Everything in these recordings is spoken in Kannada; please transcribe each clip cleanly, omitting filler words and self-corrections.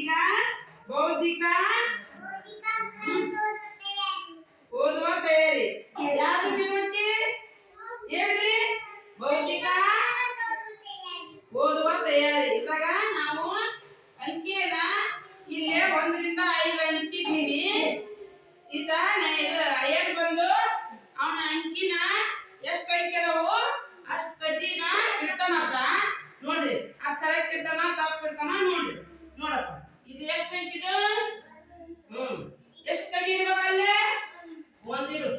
ಈಗ ಬೌದ್ಧಿಕ ಓದುವ ತಯಾರಿ ಯಾವುದು ಚಟುವಟಿಕೆ ಹೇಳ್ರಿ ಬೌದ್ಧಿಕ ಓದುವ ತಯಾರಿ ಇವಾಗ ನಾವು ಅಂಕಿಯನ್ನ ಇಲ್ಲೇ 1 ರಿಂದ 5 ಅಂಕಿ ಇದ್ದೀನಿ ಈತ ಏನು ಬಂದು ಅವನ ಅಂಕಿನ ಎಷ್ಟು ಅಂಕಿ ಅದಾವು ಅಷ್ಟು ಕಡ್ಡಿನ ಇಡ್ತಾನಂತ ನೋಡ್ರಿ ಅದು ಕರೆಕ್ಟ್ ಇಡ್ತಾನ ತಪ್ಪು ಇಡ್ತಾನ ನೋಡ್ರಿ ನೋಡಪ್ಪ ಇದು ಎಷ್ಟು ಅಂಕಿದು ಎಷ್ಟು ಕಡ್ಡಿ ಇಡಬೇಕಲ್ಲೇ ಒಂದಿಡು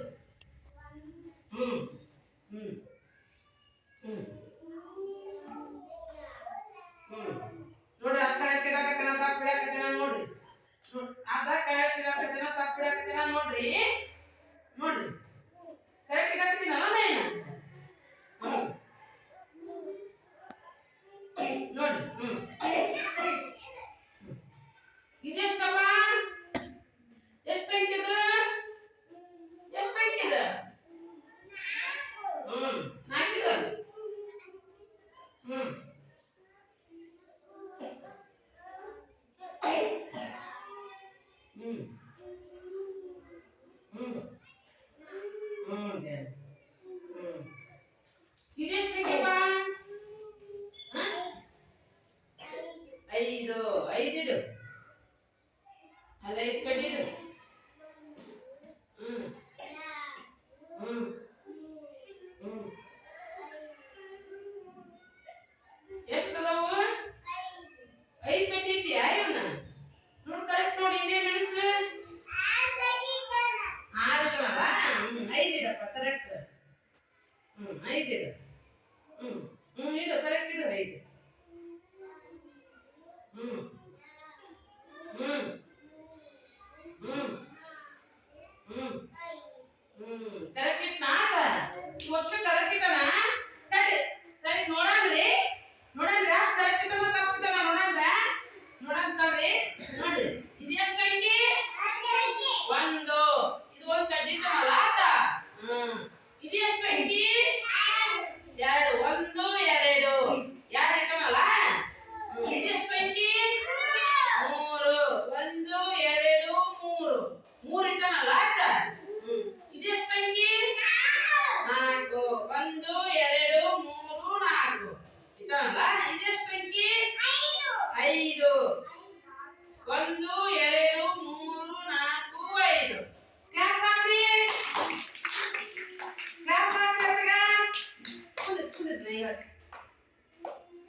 ನೋಡ್ರಿ ಅದು ಕರೆಕ್ಟ್ ಇಡಕತ್ತನ ತಪ್ಪು ಇಡಕತ್ತನ ನೋಡ್ರಿ ಅದ ಕರೆಕ್ಟ್ ಇಡಕತ್ತನ ತಪ್ಪು ಇಡಕತ್ತನ ನೋಡ್ರಿ ನೋಡ್ರಿ ಕರೆಕ್ಟ್ ಇಡಕತ್ತೀನಲ್ಲ ನಾನು ನೋಡಿ ಇದೆಷ್ಟಪ್ಪ ಎಷ್ಟು ಅಂಕಿದು ಎಷ್ಟು ಅಂಕಿದು 4 ಇದೆಷ್ಟು ಅಂಕಿಪ್ಪ 5 ಇಡು ಅಲ್ಲ 5 ಕಡ್ಡಿ ಇಡು ಎಷ್ಟು ಅದಾವು 5 ಕಡ್ಡಿ ಇಟ್ಟಿಯಾ ಇವನ್ನ ನೋಡಿ ಕರೆಕ್ಟ್ ನೋಡಿ ಇನ್ನೇ ಮೆಣಸು 6 ಇಡಲ್ಲ 5 ಇಡಪ್ಪ ಕರೆಕ್ಟ್ 5 ಇಡು ಇಡು ಕರೆಕ್ಟ್ ಇಡು 5 ಕರೆಕ್ಟ್ ಇಟ್ನಾ ಇವಷ್ಟು ಕರೆಕ್ಟ್ ಇಟ್ಟನ ತಡಿ ತಡಿ ನೋಡನ್ರಿ ಯಾಕೆ ಕರೆಕ್ಟ್ ಇಟ್ಟನ ತಪ್ಪು ಇಟ್ಟನ ನೋಡನ್ ತಡ್ರಿ ನೋಡಿ ಇದು ಎಷ್ಟು ಅಂಕಿ 1 ಇದು ಒಂದು ಕಡ್ಡಿ ಇಟ್ಟನಲ್ಲ ಆತ ಇದು ಎಷ್ಟು ಅಂಕಿ 2 1 2 ಇಟ್ಟನಲ್ಲ ಇದು ಎಷ್ಟು ಅಂಕಿ 3 1 2 3 ಇಟ್ಟನಲ್ಲ ಆತ ಇದು ಎಷ್ಟು ಅಂಕಿ 4 1 2 3 4 ಇಟ್ಟನಲ್ಲ ಇದು ಎಷ್ಟು ಅಂಕಿ 5 1 2 3 4 5 ಕ್ಲಾಸ್ ಹಾಕ್ರಿ ಕುಂದ್ರಿ